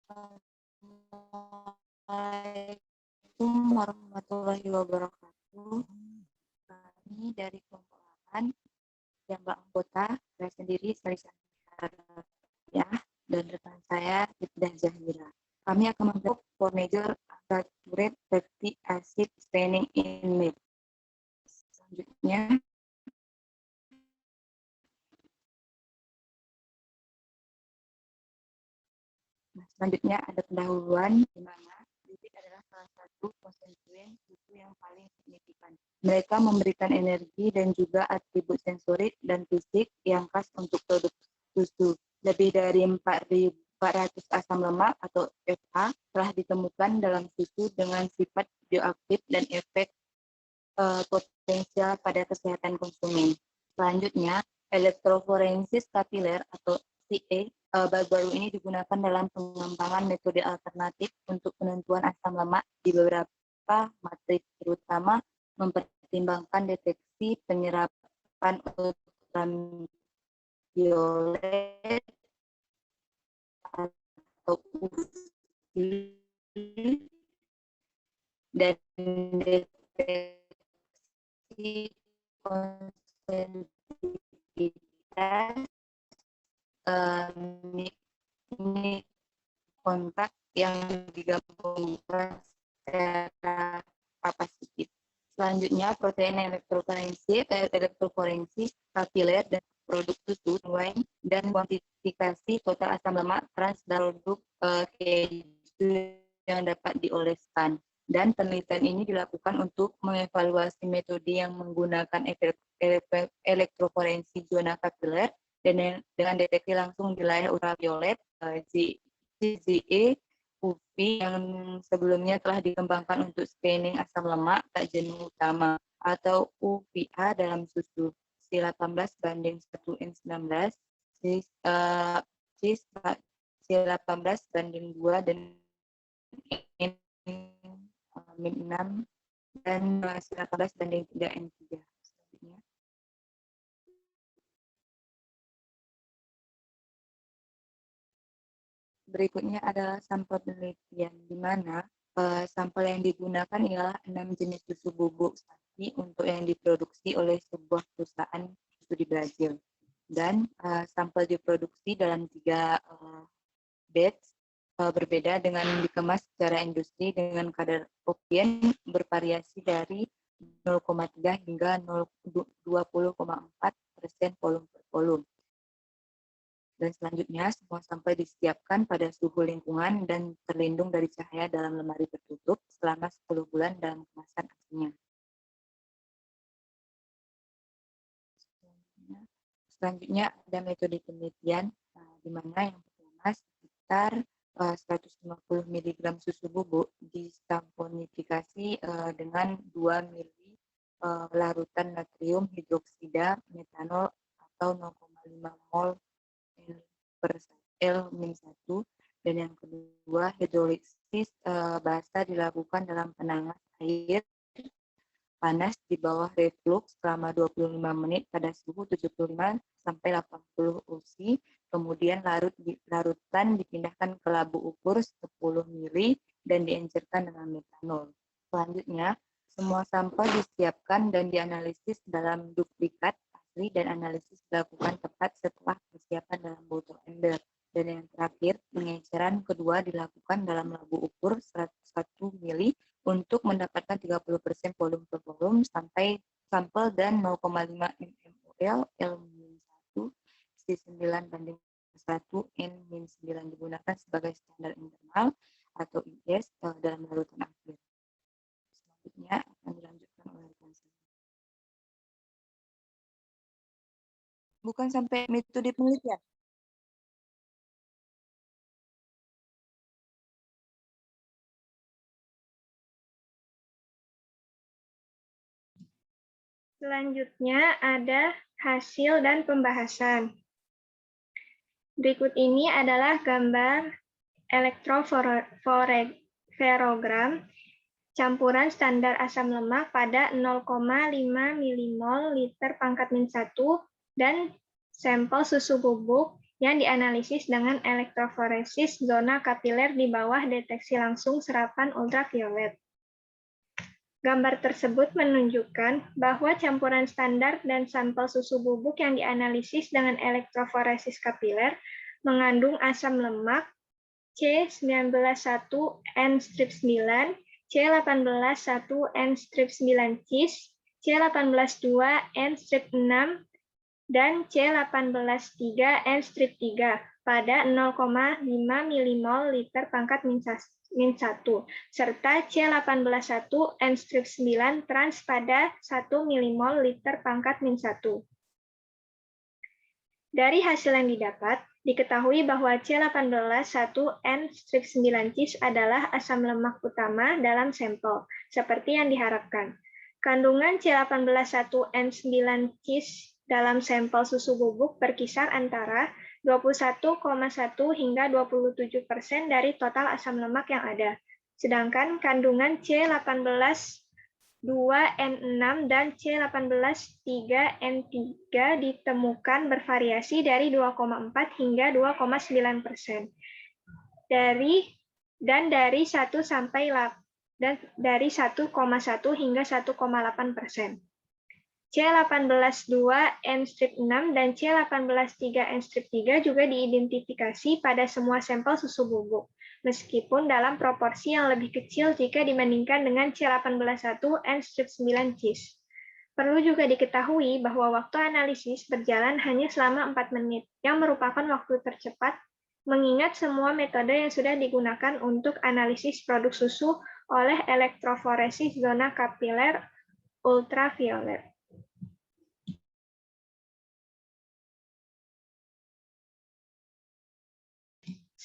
Assalamualaikum warahmatullahi wabarakatuh. Kami dari kelompok 8 yang anggota, saya sendiri Salisa ya, dan rekan saya Ibdah Zahira. Kami akan membentuk for major saturate fatty acid staining in milk. Selanjutnya ada pendahuluan di mana lipid adalah salah satu konstituen susu yang paling signifikan. Mereka memberikan energi dan juga atribut sensorik dan fisik yang khas untuk produk susu. Lebih dari 4.400 asam lemak atau FA telah ditemukan dalam susu dengan sifat bioaktif dan efek potensial pada kesehatan konsumen. Selanjutnya, elektroforensis kapiler atau CA baru-baru ini digunakan dalam pengembangan metode alternatif untuk penentuan asam lemak di beberapa matriks, terutama mempertimbangkan deteksi penyerapan ultraviolet atau UV dan deteksi konsensitivitas ini kontak yang digabungkan secara kapasitif. Selanjutnya, protein elektroforensis kapiler dan produk susu, wine, dan kuantifikasi total asam lemak trans dan produk keju yang dapat dioleskan. Dan penelitian ini dilakukan untuk mengevaluasi metode yang menggunakan elektroforensis zona kapiler dan dengan deteksi langsung di layar ultraviolet, GZE, UV yang sebelumnya telah dikembangkan untuk screening asam lemak tak jenuh utama atau UVA dalam susu. C18:1N19, C18:2 dan N-6 dan C18:3N3. Berikutnya adalah sampel penelitian, di mana sampel yang digunakan ialah 6 jenis susu bubuk sapi untuk yang diproduksi oleh sebuah perusahaan susu di Brazil. Dan sampel diproduksi dalam 3 batch berbeda dengan dikemas secara industri dengan kadar oksigen bervariasi dari 0,3 hingga 20,4% volume per volume. Dan selanjutnya, semua sampel disiapkan pada suhu lingkungan dan terlindung dari cahaya dalam lemari tertutup selama 10 bulan dalam kemasan aslinya. Selanjutnya ada metode penelitian, di mana yang pertama sekitar 150 mg susu bubuk disamponifikasi dengan 2 ml larutan natrium hidroksida metanol atau 0,5 mol per L-1, dan yang kedua hidrolisis basah dilakukan dalam penanganan air panas di bawah reflux selama 25 menit pada suhu 75 sampai 80 UC. Kemudian larutan dipindahkan ke labu ukur 10 ml dan diencerkan dengan metanol. Selanjutnya, semua sampel disiapkan dan dianalisis dalam duplikat asli dan analisis dilakukan tepat setelah persiapan dalam botol ember. Dan yang terakhir, pengeceran kedua dilakukan dalam labu ukur 1 ml untuk mendapatkan 30% volume per volume sampai sampel dan 0,5 mmol L-1 C9:1 N-9 digunakan sebagai standar internal atau IS dalam larutan akhir. Selanjutnya akan dilanjutkan oleh rekan saya. Bukan sampai metode penelitian. Selanjutnya ada hasil dan pembahasan. Berikut ini adalah gambar elektroferogram campuran standar asam lemak pada 0,5 milimol liter pangkat min 1 dan sampel susu bubuk yang dianalisis dengan elektroforesis zona kapiler di bawah deteksi langsung serapan ultraviolet. Gambar tersebut menunjukkan bahwa campuran standar dan sampel susu bubuk yang dianalisis dengan elektroforesis kapiler mengandung asam lemak C19,1N-9, C18,1N-9 cis, C18,2N-6, dan C18,3N-3 pada 0,5 milimol liter pangkat min 1, serta C18,1N-9 trans pada 1 milimol liter pangkat min 1. Dari hasil yang didapat, diketahui bahwa C18,1N-9 cis adalah asam lemak utama dalam sampel, seperti yang diharapkan. Kandungan C18,1N9 cis dalam sampel susu bubuk berkisar antara 21,1 hingga 27% dari total asam lemak yang ada. Sedangkan kandungan C18,2N6 dan C18,3N3 ditemukan bervariasi dari 2,4 hingga 2,9%. Dan dari 1 sampai 1,1 hingga 1,8%. C18,2N-6 dan C18,3N-3 juga diidentifikasi pada semua sampel susu bubuk, meskipun dalam proporsi yang lebih kecil jika dibandingkan dengan C18,1N-9 cis. Perlu juga diketahui bahwa waktu analisis berjalan hanya selama 4 menit, yang merupakan waktu tercepat, mengingat semua metode yang sudah digunakan untuk analisis produk susu oleh elektroforesis zona kapiler ultraviolet.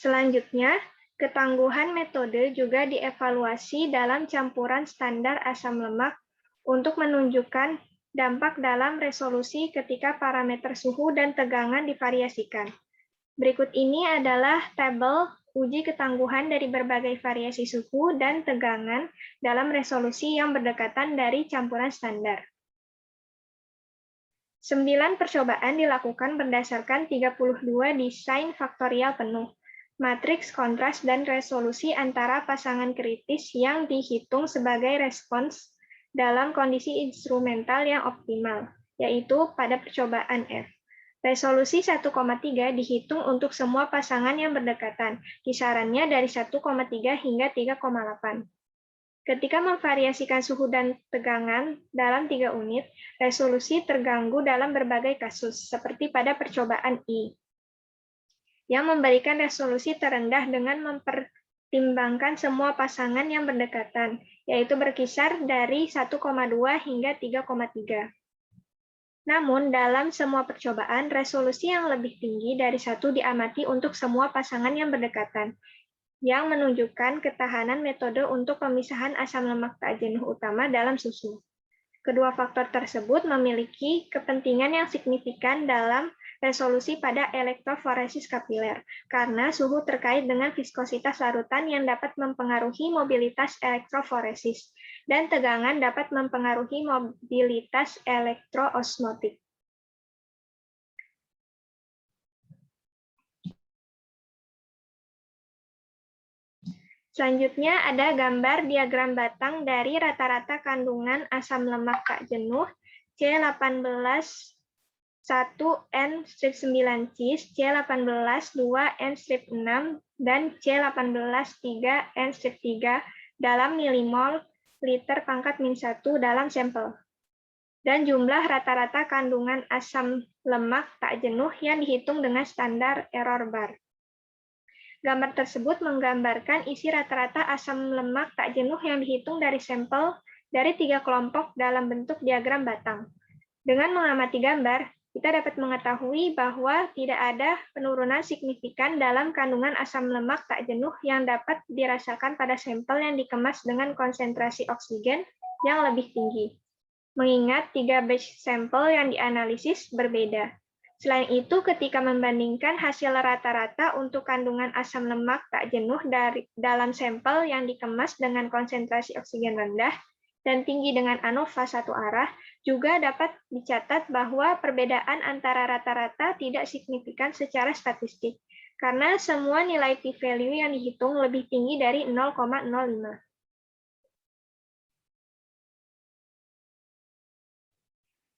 Selanjutnya, ketangguhan metode juga dievaluasi dalam campuran standar asam lemak untuk menunjukkan dampak dalam resolusi ketika parameter suhu dan tegangan divariasikan. Berikut ini adalah tabel uji ketangguhan dari berbagai variasi suhu dan tegangan dalam resolusi yang berdekatan dari campuran standar. 9 percobaan dilakukan berdasarkan 32 desain faktorial penuh, matriks kontras dan resolusi antara pasangan kritis yang dihitung sebagai respons dalam kondisi instrumental yang optimal, yaitu pada percobaan F. Resolusi 1,3 dihitung untuk semua pasangan yang berdekatan, kisarannya dari 1,3 hingga 3,8. Ketika memvariasikan suhu dan tegangan dalam 3 unit, resolusi terganggu dalam berbagai kasus, seperti pada percobaan I, yang memberikan resolusi terendah dengan mempertimbangkan semua pasangan yang berdekatan, yaitu berkisar dari 1,2 hingga 3,3. Namun, dalam semua percobaan, resolusi yang lebih tinggi dari 1 diamati untuk semua pasangan yang berdekatan, yang menunjukkan ketahanan metode untuk pemisahan asam lemak tak jenuh utama dalam susu. Kedua faktor tersebut memiliki kepentingan yang signifikan dalam resolusi pada elektroforesis kapiler, karena suhu terkait dengan viskositas larutan yang dapat mempengaruhi mobilitas elektroforesis, dan tegangan dapat mempengaruhi mobilitas elektroosmotik. Selanjutnya ada gambar diagram batang dari rata-rata kandungan asam lemak tak jenuh C18,1N-9 cis, C18,2N-6, dan C18,3N-3 dalam milimol liter pangkat min 1 dalam sampel. Dan jumlah rata-rata kandungan asam lemak tak jenuh yang dihitung dengan standar error bar. Gambar tersebut menggambarkan isi rata-rata asam lemak tak jenuh yang dihitung dari sampel dari 3 kelompok dalam bentuk diagram batang. Dengan mengamati gambar, kita dapat mengetahui bahwa tidak ada penurunan signifikan dalam kandungan asam lemak tak jenuh yang dapat dirasakan pada sampel yang dikemas dengan konsentrasi oksigen yang lebih tinggi, mengingat 3 batch sampel yang dianalisis berbeda. Selain itu, ketika membandingkan hasil rata-rata untuk kandungan asam lemak tak jenuh dalam sampel yang dikemas dengan konsentrasi oksigen rendah, dan tinggi dengan ANOVA satu arah, juga dapat dicatat bahwa perbedaan antara rata-rata tidak signifikan secara statistik, karena semua nilai p-value yang dihitung lebih tinggi dari 0,05.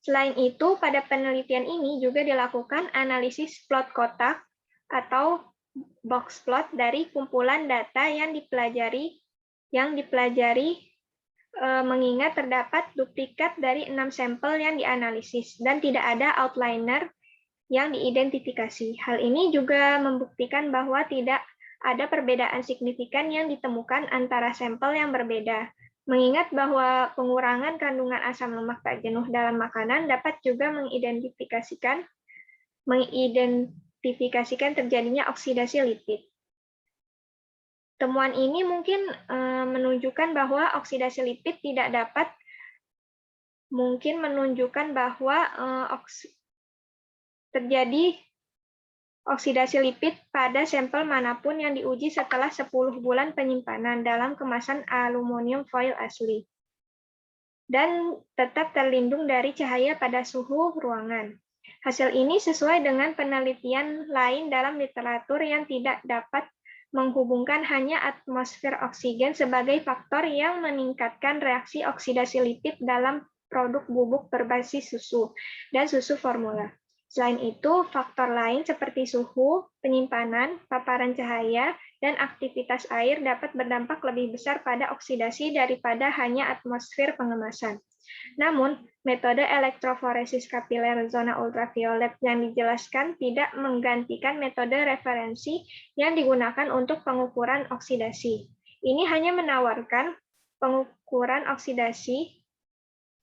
Selain itu, pada penelitian ini juga dilakukan analisis plot kotak atau box plot dari kumpulan data yang dipelajari mengingat terdapat duplikat dari 6 sampel yang dianalisis dan tidak ada outliner yang diidentifikasi. Hal ini juga membuktikan bahwa tidak ada perbedaan signifikan yang ditemukan antara sampel yang berbeda. Mengingat bahwa pengurangan kandungan asam lemak tak jenuh dalam makanan dapat juga mengidentifikasikan terjadinya oksidasi lipid. Temuan ini mungkin menunjukkan bahwa oksidasi lipid tidak dapat terjadi oksidasi lipid pada sampel manapun yang diuji setelah 10 bulan penyimpanan dalam kemasan aluminium foil asli dan tetap terlindung dari cahaya pada suhu ruangan. Hasil ini sesuai dengan penelitian lain dalam literatur yang tidak dapat menghubungkan hanya atmosfer oksigen sebagai faktor yang meningkatkan reaksi oksidasi lipid dalam produk bubuk berbasis susu dan susu formula. Selain itu, faktor lain seperti suhu, penyimpanan, paparan cahaya, dan aktivitas air dapat berdampak lebih besar pada oksidasi daripada hanya atmosfer pengemasan. Namun, metode elektroforesis kapiler zona ultraviolet yang dijelaskan tidak menggantikan metode referensi yang digunakan untuk pengukuran oksidasi. Ini hanya menawarkan pengukuran oksidasi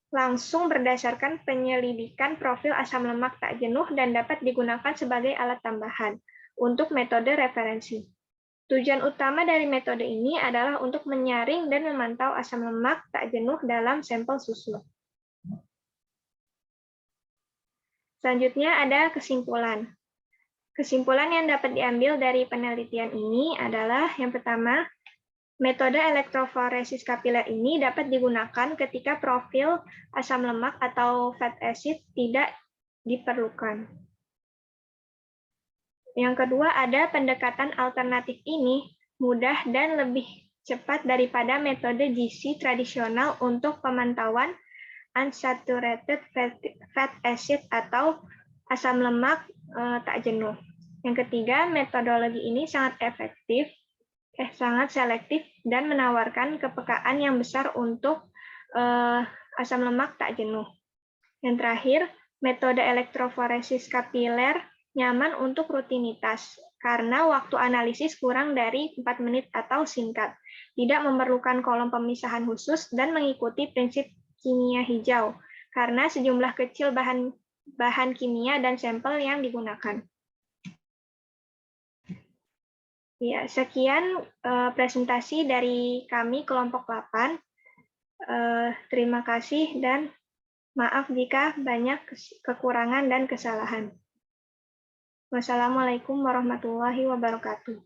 langsung berdasarkan penyelidikan profil asam lemak tak jenuh dan dapat digunakan sebagai alat tambahan untuk metode referensi. Tujuan utama dari metode ini adalah untuk menyaring dan memantau asam lemak tak jenuh dalam sampel susu. Selanjutnya ada kesimpulan. Kesimpulan yang dapat diambil dari penelitian ini adalah yang pertama, metode elektroforesis kapiler ini dapat digunakan ketika profil asam lemak atau fat acid tidak diperlukan. Yang kedua, ada pendekatan alternatif ini mudah dan lebih cepat daripada metode GC tradisional untuk pemantauan unsaturated fat acid atau asam lemak tak jenuh. Yang ketiga, metodologi ini sangat selektif dan menawarkan kepekaan yang besar untuk asam lemak tak jenuh. Yang terakhir, metode elektroforesis kapiler nyaman untuk rutinitas karena waktu analisis kurang dari 4 menit atau singkat, tidak memerlukan kolom pemisahan khusus dan mengikuti prinsip kimia hijau karena sejumlah kecil bahan kimia dan sampel yang digunakan. Ya, sekian presentasi dari kami kelompok 8. Terima kasih dan maaf jika banyak kekurangan dan kesalahan. Wassalamualaikum warahmatullahi wabarakatuh.